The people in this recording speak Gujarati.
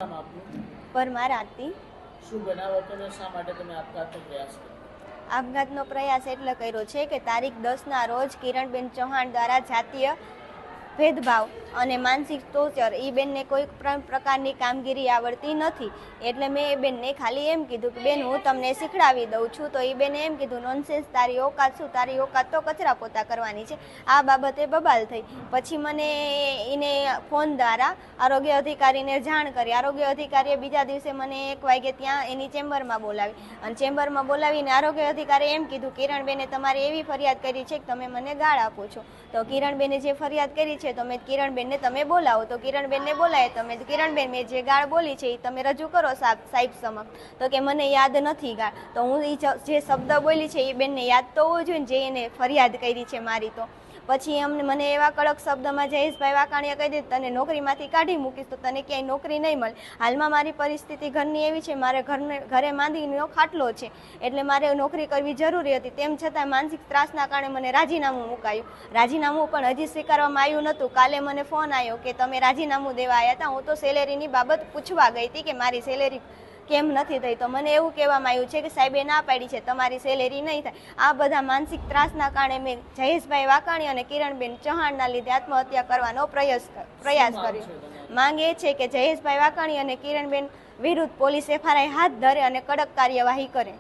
નામ આપનું? પરમાર આરતી। શું બનાવ હતો ને શા માટે તમે આપઘાતનો પ્રયાસ કર્યો? આપઘાતનો પ્રયાસ એટલે કર્યો છે કે તારીખ 10ના રોજ કિરણબેન ચૌહાણ દ્વારા જાતીય ભેદભાવ અને માનસિક ટોર્ચર એ બેનને કોઈ પ્રકારની કામગીરી આવડતી નથી, એટલે મેં એ બેનને ખાલી એમ કીધું કે બેન હું તમને શીખડાવી દઉં છું, તો એ બેને એમ કીધું નોનસેન્સ, તારી ઓકાત શું, તારી ઓકાત તો કચરા પોતા કરવાની છે। આ બાબતે બબાલ થઈ। પછી મને એને ફોન દ્વારા આરોગ્ય અધિકારીને જાણ કરી। આરોગ્ય અધિકારીએ બીજા દિવસે મને 1 વાગે ત્યાં એની ચેમ્બરમાં બોલાવી અને ચેમ્બરમાં બોલાવીને આરોગ્ય અધિકારીએ એમ કીધું કિરણબેને તમારે એવી ફરિયાદ કરી છે કે તમે મને ગાળ આપો છો। તો કિરણબેને જે ફરિયાદ કરી છે તો મેં કિરણબેનને તમે બોલાવો, તો કિરણબેનને બોલાય તમે કિરણબેન મેં જે ગાળ બોલી છે એ તમે રજૂ કરો સાહેબ સમક્ષ। તો કે મને યાદ નથી ગાળ। તો હું એ જે શબ્દ બોલી છે એ બેનને યાદ તો હોવો જોઈએ ને, જે એને ફરિયાદ કરી છે મારી। તો પછી મને એવા કડક શબ્દમાં જયેશભાઈ વાકાણીએ કહી દીધું તને નોકરીમાંથી કાઢી મૂકીશ, તો તને ક્યાંય નોકરી નહીં મળે। હાલમાં મારી પરિસ્થિતિ ઘરની એવી છે, મારે ઘરે માંદગીનો ખાટલો છે, એટલે મારે નોકરી કરવી જરૂરી હતી। તેમ છતાં માનસિક ત્રાસના કારણે મને રાજીનામું મુકાયું। રાજીનામું પણ હજી સ્વીકારવામાં આવ્યું નહોતું। કાલે મને ફોન આવ્યો કે તમે રાજીનામું દેવા આવ્યા હતા। હું તો સેલેરીની બાબત પૂછવા ગઈ હતી કે મારી સેલેરી કેમ નથી થઈ, તો મને એવું કહેવામાં આવ્યું છે કે સાહેબે ના પાડી છે, તમારી સેલેરી નહીં થાય। આ બધા માનસિક ત્રાસના કારણે મેં જયેશભાઈ વાકાણી અને કિરણબેન ચૌહાણના લીધે આત્મહત્યા કરવાનો પ્રયાસ કર્યો। માંગ એ છે કે જયેશભાઈ વાકાણી અને કિરણબેન વિરુદ્ધ પોલીસ FIR હાથ ધરે અને કડક કાર્યવાહી કરે।